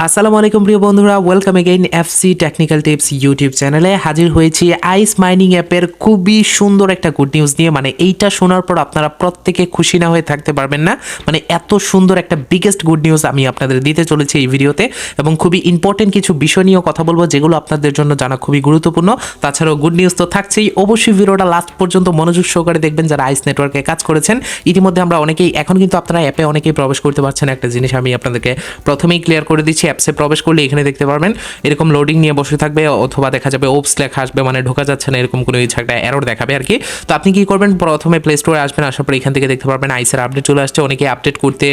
আসসালামু আলাইকুম প্রিয় বন্ধুরা, welcome again FC technical tips YouTube চ্যানেলে হাজির হয়েছি আইস মাইনিং অ্যাপের খুবই সুন্দর একটা গুড নিউজ নিয়ে। মানে এইটা শোনার পর আপনারা প্রত্যেকে খুশি না হয়ে থাকতে পারবেন না। মানে এত সুন্দর একটা বিগেস্ট গুড নিউজ আমি আপনাদের দিতে চলেছি এই ভিডিওতে, এবং খুবই ইম্পর্টেন্ট কিছু বিষয় নিয়েও কথা বলবো যেগুলো আপনাদের জন্য জানা খুবই গুরুত্বপূর্ণ। তাছাড়াও গুড নিউজ তো থাকছেই, অবশ্যই ভিডিওটা লাস্ট পর্যন্ত মনোযোগ সহকারে দেখবেন যারা আইস নেটওয়ার্কে কাজ করেছেন। ইতিমধ্যে আমরা অনেকেই এখন কিন্তু আপনারা অ্যাপে অনেকেই প্রবেশ করতে পারছেন। একটা জিনিস আমি আপনাদেরকে প্রথমেই ক্লিয়ার করে দিচ্ছি, অ্যাপসে প্রবেশ করলে এখানে দেখতে পারবেন এরকম লোডিং নিয়ে বসে থাকবে, অথবা দেখা যাবে ওপস লেখা আসবে, মানে ঢোকা যাচ্ছে না এরকম কোনো কিছু একটা এরর দেখাবে আর কি। তো আপনি কি করবেন, প্রথমে প্লে স্টোরে আসবেন, আসার পর এখান থেকে দেখতে পারবেন আইসের আপডেট চলে আসছে। অনেকে আপডেট করতে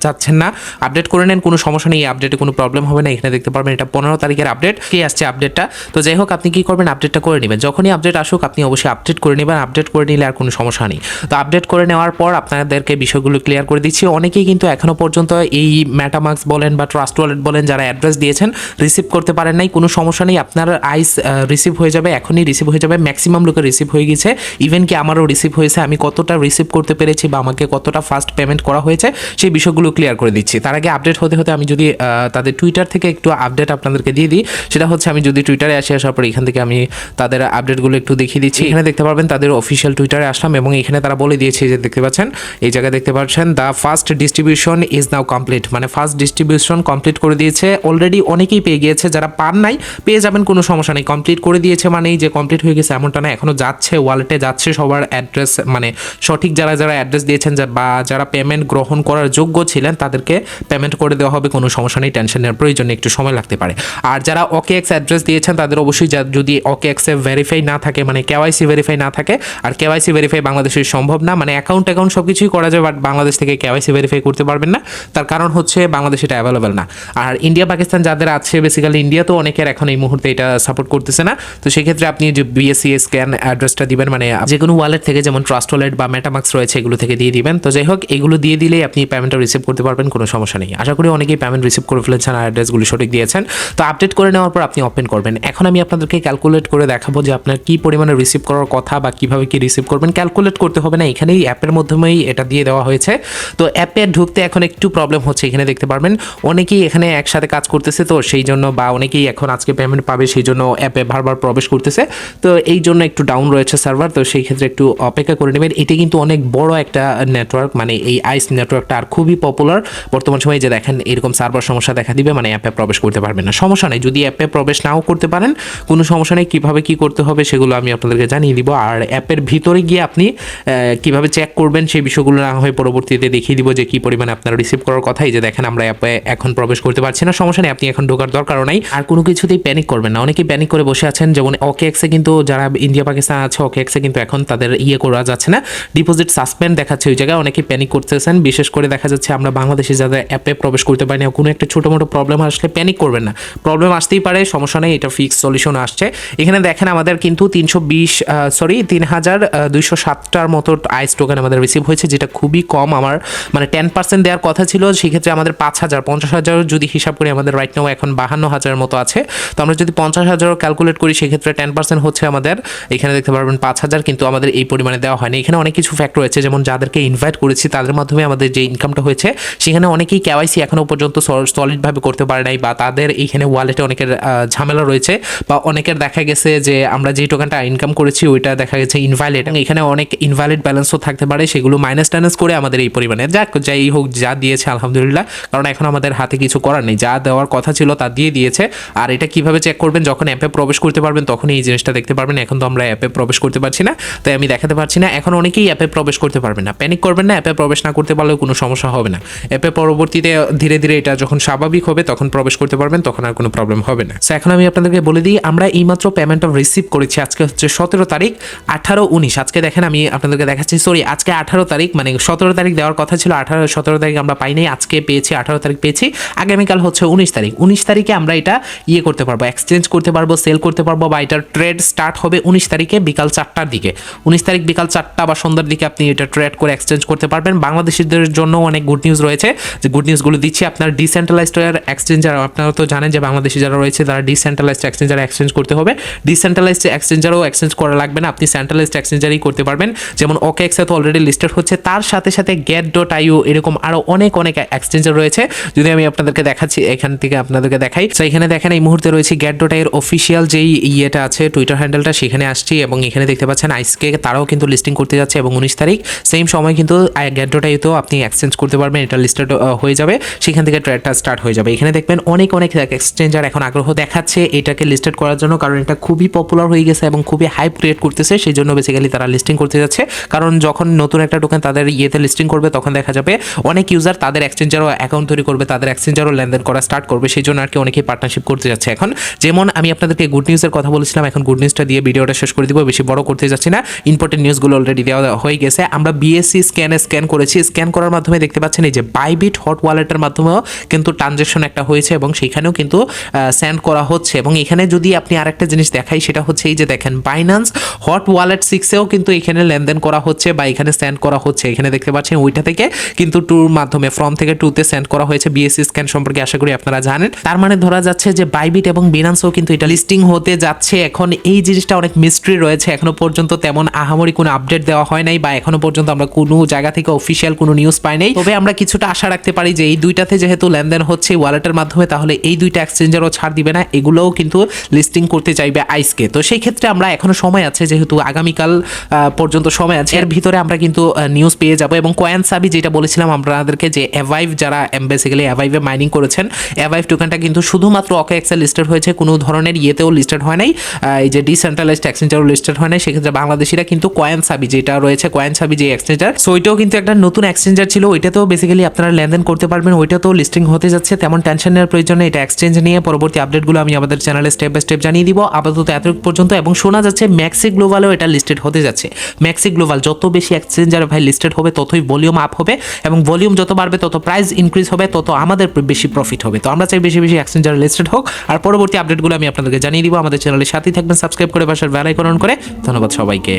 চাচ্ছেন না, আপডেট করে নেন, কোনো সমস্যা নেই, আপডেটে কোনো প্রবলেম হবে না। এখানে দেখতে পারবেন এটা 15 তারিখের আপডেট কি আসছে আপডেটটা। তো যাই হোক, আপনি কি করবেন, আপডেটটা করে নেবেন। যখনই আপডেট আসুক আপনি অবশ্যই আপডেট করে নেবেন, আপডেট করে নিলে আর কোনো সমস্যা নেই। তো আপডেট করে নেওয়ার পর আপনাদেরকে বিষয়গুলো ক্লিয়ার করে দিচ্ছি। অনেকেই কিন্তু এখনো পর্যন্ত এই মেটামাস্ক বলেন বা ট্রাস্ট ওয়ালেট বলেন যারা অ্যাড্রেস দিয়েছেন রিসিভ করতে পারেন নাই, কোনো সমস্যা নেই, আপনার আইস রিসিভ হয়ে যাবে, এখনই রিসিভ হয়ে যাবে। ম্যাক্সিমাম লোকের রিসিভ হয়ে গেছে, ইভেন কি আমারও রিসিভ হয়েছে। আমি কতটা রিসিভ করতে পেরেছি বা আমাকে কতটা ফাস্ট পেমেন্ট করা হয়েছে সেই বিষয়গুলো ক্লিয়ার করে দিচ্ছি। তার আগে আপডেট হতে হতে আমি যদি তাদের টুইটার থেকে একটু আপডেট আপনাদেরকে দিয়ে দিই, সেটা হচ্ছে আমি যদি টুইটারে আসার পর এখান থেকে আমি তাদের আপডেটগুলো একটু দেখিয়ে দিচ্ছি। এখানে দেখতে পারবেন তাদের অফিসিয়াল টুইটারে আসলাম, এবং এখানে তারা বলে দিয়েছে যে দেখতে পাচ্ছেন এই জায়গায় দেখতে পাচ্ছেন the first distribution is now complete, মানে ফার্স্ট ডিস্ট্রিবিউশন কমপ্লিট করে দিয়েছে। অলরেডি অনেকেই পেয়ে গিয়েছে, যারা পান নাই পেয়ে যাবেন, কোনো সমস্যা নেই। কমপ্লিট করে দিয়েছে মানেই যে কমপ্লিট হয়ে গেছে এমনটা না, এখনো যাচ্ছে, ওয়ালেটে যাচ্ছে সবার অ্যাড্রেস, মানে সঠিক যারা যারা অ্যাড্রেস দিয়েছেন বা যারা পেমেন্ট গ্রহণ করার যোগ্য ছিলেন তাদেরকে পেমেন্ট করে দেওয়া হবে, কোনো সমস্যা নেই, টেনশন নেওয়ার প্রয়োজন নেই, একটু সময় লাগতে পারে। আর যারা ওকেএক্স অ্যাড্রেস দিয়েছেন তাদের অবশ্যই যদি ওকেএক্সে ভেরিফাই না থাকে, মানে কেওয়াইসি ভেরিফাই না থাকে, আর কেওয়াইসি ভেরিফাই বাংলাদেশে সম্ভব না, মানে অ্যাকাউন্ট সব কিছুই করা যায়, বাট বাংলাদেশ থেকে কেওয়াইসি ভেরিফাই করতে পারবেন না। তার কারণ হচ্ছে বাংলাদেশে এটা অ্যাভেলেবেল না। আর ইন্ডিয়া পাকিস্তান যাদের আছে, বেসিক্যালি ইন্ডিয়া তো অনেকের এখন এই মুহূর্তে এটা সাপোর্ট করতেছে না। তো সেক্ষেত্রে আপনি যে বিএসসি স্ক্যান অ্যাড্রেসটা দিবেন, মানে যে কোনো ওয়ালেট থেকে, যেমন ট্রাস্ট ওয়ালেট বা মেটামাস্ক রয়েছে এগুলো থেকে দিয়ে দিবেন। তো যাই হোক, এগুলো দিয়ে দিলেই আপনি পেমেন্টটা রিসিভ করতে পারবেন, কোনো সমস্যা নেই। আশা করি অনেকেই পেমেন্ট রিসিভ করে ফেলেছেন আর অ্যাড্রেসগুলো সঠিক দিয়েছেন। তো আপডেট করে নেওয়ার পর আপনি ওপেন করবেন। এখন আমি আপনাদেরকে ক্যালকুলেট করে দেখাবো যে আপনার কী পরিমাণে রিসিভ করার কথা বা কীভাবে কি রিসিভ করবেন। ক্যালকুলেট করতে হবে না, এখানেই অ্যাপের মাধ্যমেই এটা দিয়ে দেওয়া হয়েছে। তো অ্যাপে ঢুকতে এখন একটু প্রবলেম হচ্ছে, এখানে দেখতে পারবেন অনেকেই এখানে একসাথে কাজ করতেছে, তো সেই জন্য, বা অনেকেই এখন আজকে পেমেন্ট পাবে সেই জন্য অ্যাপে বারবার প্রবেশ করতেছে, তো এই জন্য একটু ডাউন রয়েছে সার্ভার। তো সেই ক্ষেত্রে একটু অপেক্ষা করে নেবেন। এটি কিন্তু অনেক বড় একটা নেটওয়ার্ক, মানে এই আইস নেটওয়ার্কটা আর খুবই পপুলার বর্তমান সময়ে। যে দেখেন এরকম সার্ভার সমস্যা দেখা দিবে, মানে অ্যাপে প্রবেশ করতে পারবেন না, সমস্যা নেই। যদি অ্যাপে প্রবেশ নাও করতে পারেন কোনো সমস্যা নেই, কীভাবে কী করতে হবে সেগুলো আমি আপনাদেরকে জানিয়ে দিব। আর অ্যাপের ভিতরে গিয়ে আপনি কীভাবে চেক করবেন সেই বিষয়গুলো না হয় পরবর্তীতে দেখিয়ে দিব যে কী পরিমাণে আপনারা রিসিভ করার কথা। এই যে দেখেন আমরা অ্যাপে এখন প্রবেশ করতে পারছি না, সমস্যা নেই, আপনি এখন ঢোকার দরকারও নাই। আর কোনো কিছুতেই প্যানিক করবেন না, অনেকেই প্যানিক করে বসে আছেন। যেমন ওকেএক্সে কিন্তু যারা ইন্ডিয়া পাকিস্তান আছে, ওকেএক্সে কিন্তু এখন তাদের করা যাচ্ছে না, ডিপোজিট সাসপেন্ড দেখাচ্ছে ওই জায়গায়, অনেকেই প্যানিক করতেছেন। বিশেষ করে দেখা যাচ্ছে আমরা বাংলাদেশে যাদের অ্যাপে প্রবেশ করতে পারি না, কোনো একটা ছোটো মোটো প্রবলেম আসলে প্যানিক করবেন না, প্রবলেম আসতেই পারে, সমস্যা নেই, এটা ফিক্স সলিউশন আসছে। এখানে দেখেন আমাদের কিন্তু 3207টার মতো আইস টোকেন আমাদের রিসিভ হয়েছে, যেটা খুবই কম। আমার মানে 10% দেওয়ার কথা ছিল, সেক্ষেত্রে আমাদের 50,000 যদি হিসাব করি আমাদের রাইট নাও এখন 52,000 মতো আছে। তো আমরা যদি 50,000 ক্যালকুলেট করি সেক্ষেত্রে 10% হচ্ছে আমাদের, এখানে দেখতে পারবেন 5,000, কিন্তু আমাদের এই পরিমাণে দেওয়া হয়নি। এখানে অনেক কিছু ফ্যাক্টর রয়েছে, যেমন যাদেরকে ইনভাইট করেছি তাদের মাধ্যমে আমাদের যে ইনকামটা হয়েছে, সেখানে অনেকেই কেওয়াইসি এখনও পর্যন্ত সলিডভাবে করতে পারে নাই, বা তাদের এইখানে ওয়ালেটে অনেকের ঝামেলা রয়েছে, বা অনেকের দেখা গেছে যে আমরা যে টোকেনটা ইনকাম করেছি ওইটা দেখা গেছে ইনভ্যালিড, এখানে অনেক ইনভ্যালিড ব্যালেন্সও থাকতে পারে, সেগুলো মাইনাস টাইনাস করে আমাদের এই পরিমাণে যাই হোক যা দিয়েছে আলহামদুলিল্লাহ, কারণ এখন আমাদের হাতে কিছু করার নেই, যা দেওয়ার কথা ছিল তা দিয়ে দিয়েছে। আর এটা কিভাবে চেক করবেন, যখন অ্যাপে প্রবেশ করতে পারবেন তখন এই জিনিসটা দেখতে পারবেন। এখন তো আমরা অ্যাপে প্রবেশ করতে পারছি না, তাই আমি দেখাতে পারছি না। এখন অনেকেই অ্যাপে প্রবেশ করতে পারবেন না, প্যানিক করবেন না, অ্যাপে প্রবেশ না করতে পারলেও কোনো সমস্যা হবে না। অ্যাপে পরবর্তীতে ধীরে ধীরে এটা যখন স্বাভাবিক হবে তখন প্রবেশ করতে পারবেন, তখন আর কোনো প্রবলেম হবে না। সো এখন আমি আপনাদেরকে বলে দিই, আমরা এইমাত্র পেমেন্টটা রিসিভ করেছি। আজকে হচ্ছে 17 তারিখ, 18, 19, আজকে দেখেন আমি আপনাদেরকে দেখাচ্ছি, সরি আজকে 18 তারিখ, মানে 17 তারিখ দেওয়ার কথা ছিল, 17 তারিখ আমরা পাইনি, আজকে পেয়েছি, 18 তারিখ পেয়েছি। আগামীকাল হচ্ছে 19 তারিখ, 19 তারিখে আমরা এটা করতে পারবো, এক্সচেঞ্জ করতে পারবো, সেল করতে পারবো, বা এটার ট্রেড স্টার্ট হবে 19 তারিখে বিকাল 4টার দিকে। 19 তারিখ বিকাল 4টা বা সন্ধ্যার দিকে আপনি এটা ট্রেড করে এক্সচেঞ্জ করতে পারবেন। বাংলাদেশিদের জন্য অনেক গুড নিউজ রয়েছে, যে গুড নিউজগুলো দিচ্ছি। আপনার ডিসেন্ট্রালাইজড এক্সচেঞ্জার, আপনারা তো জানেন যে বাংলাদেশি যারা রয়েছে তারা ডিসেন্ট্রালাইজড এক্সচেঞ্জার এক্সচেঞ্জ করতে হবে। ডিসেন্ট্রালাইজড এক্সচেঞ্জারও এক্সচেঞ্জ করা লাগবে না, আপনি সেন্ট্রালাইজড এক্সচেঞ্জারই করতে পারবেন। যেমন ওকেএক্সে তো অলরেডি লিস্টেড হচ্ছে, তার সাথে সাথে get.io এরকম আরও অনেক এক্সচেঞ্জার রয়েছে। যদি আমি আপনাদেরকে দেখাচ্ছি এখান থেকে আপনাদেরকে দেখাই। তো এখানে দেখেন এই মুহূর্তে রয়েছে গেট.আই এর অফিসিয়াল যেই ইয়েটা আছে টুইটার হ্যান্ডেলটা, সেখানে আসছি এবং এখানে দেখতে পাচ্ছেন আইসকে তারাও কিন্তু লিস্টিং করতে যাচ্ছে এবং 19 তারিখ সেম সময় কিন্তু গেট.আইতেও আপনি এক্সচেঞ্জ করতে পারবেন, এটা লিস্টেড হয়ে যাবে, সেখান থেকে ট্রেডটা স্টার্ট হয়ে যাবে। এখানে দেখবেন অনেক এক্সচেঞ্জার এখন আগ্রহ দেখাচ্ছে এটাকে লিস্টেড করার জন্য, কারণ এটা খুবই পপুলার হয়ে গেছে এবং খুবই হাইপ ক্রিয়েট করতেছে, সেই জন্য বেসিক্যালি তারা লিস্টিং করতে যাচ্ছে। কারণ যখন নতুন একটা টোকেন তাদের ইয়েতে লিস্টিং করবে তখন দেখা যাবে অনেক ইউজার তাদের এক্সচেঞ্জারও অ্যাকাউন্ট তৈরি করবে, তাদের এক্সচেঞ্জারও লেনদেন করা স্টার্ট করবে, সেই জন্য আর কি অনেকেই পার্টনারশিপ করতে যাচ্ছে এখন। যেমন আমি আপনাদেরকে গুড নিউজের কথা বলেছিলাম, এখন গুড নিউজটা দিয়ে ভিডিওটা শেষ করে দিব, বেশি বড় করতে যাচ্ছি না, ইম্পর্টেন্ট নিউজগুলো অলরেডি দেওয়া হয়ে গেছে। আমরা বিএসসি স্ক্যান করেছি, স্ক্যান করার মাধ্যমে দেখতে পাচ্ছেন এই যে বাইবিট হট ওয়ালেটের মাধ্যমেও কিন্তু ট্রানজ্যাকশন একটা হয়েছে এবং সেখানেও কিন্তু সেন্ড করা হচ্ছে। এবং এখানে যদি আপনি আরেকটা জিনিস দেখাই, সেটা হচ্ছে এই যে দেখেন বাইন্যান্স হট ওয়ালেট 6-এও কিন্তু এখানে লেনদেন করা হচ্ছে বা এখানে সেন্ড করা হচ্ছে। এখানে দেখতে পাচ্ছেন ওইটা থেকে কিন্তু টুর মাধ্যমে ফ্রম থেকে টুতে সেন্ড করা হয়েছে। বিএসসি স্ক্যান সম্পর্কে আশা করি আপনারা জানেন। তার মানে ধরা যাচ্ছে যে বাইবিট এবং বিনান্সও কিন্তু এটা লিস্টিং হতে যাচ্ছে। এখন এই জিনিসটা অনেক মিস্ট্রি রয়েছে, এখনো পর্যন্ত তেমন আহামরি কোনো আপডেট দেওয়া হয় নাই বা এখনো পর্যন্ত আমরা কোনো জায়গা থেকে অফিসিয়াল কোনো নিউজ পাই নাই। তবে আমরা কিছুটা আশা রাখতে পারি যে এই দুইটাতে যেহেতু লেনদেন হচ্ছে ওয়ালেটের মাধ্যমে, তাহলে এই দুইটা এক্সচেঞ্জারও ছাড় দিবে না, এগুলোও কিন্তু লিস্টিং করতে চাইবে আইসকে। তো সেই ক্ষেত্রে আমরা এখনো সময় আছে, যেহেতু আগামীকাল পর্যন্ত সময় আছে, এর ভিতরে আমরা কিন্তু নিউজ পেয়ে যাব। এবং কয়েন সাবি যেটা বলেছিলাম আপনাদেরকে যে অ্যাভাইভ যারা বেসিক্যালি অ্যাভাইভে মাইনিং করেছেন, অ্যাভাইভ টোকেনটা কিন্তু শুধুমাত্র OKEX লিস্টেড হয়েছে, কোনো ধরনের ইয়েতেও লিস্টেড হয় নাই, এই যে ডিসেন্ট্রালাইজড এক্সচেঞ্জারও লিস্টেড হয় নাই। সেক্ষেত্রে বাংলাদেশিরা কিন্তু কয়েন সাবি যেটা রয়েছে, কয়েন সাবি যে এক্সচেঞ্জার, সো ওইটাও কিন্তু একটা নতুন এক্সচেঞ্জার ছিল, ওইটাতেও বেসিক্যালি আপনারা লেনদেন করতে পারবেন, ওইটাতেও লিস্টিং হতে যাচ্ছে। তেমন টেনশন নেওয়ার প্রয়োজন নেই, এটা এক্সচেঞ্জ নিয়ে পরবর্তী আপডেটগুলো আমি আমাদের চ্যানেলে স্টেপ বাই স্টেপ জানিয়ে দিব। আপাতত এতটুকু পর্যন্ত। এবং শোনা যাচ্ছে ম্যাক্সি গ্লোবালেও এটা লিস্টেড হতে যাচ্ছে। ম্যাক্সি গ্লোবাল যত বেশি এক্সচেঞ্জার ভাই লিস্টেড হবে ততই ভলিউম আপ হবে, এবং ভলিউম যত বাড়বে তত প্রাইস ইনক্রিজ হবে, তত আমাদের বেশি প্রফিট হবে। তো আমরা চাই বেশি এক্সচেঞ্জার লিস্টেড হোক, আর পরবর্তী আপডেটগুলো আমি আপনাদেরকে জানিয়ে দিব। আমাদের চ্যানেলের সাথেই থাকবেন, সাবস্ক্রাইব করে পাশের বেল আইকন অন করে। ধন্যবাদ সবাইকে।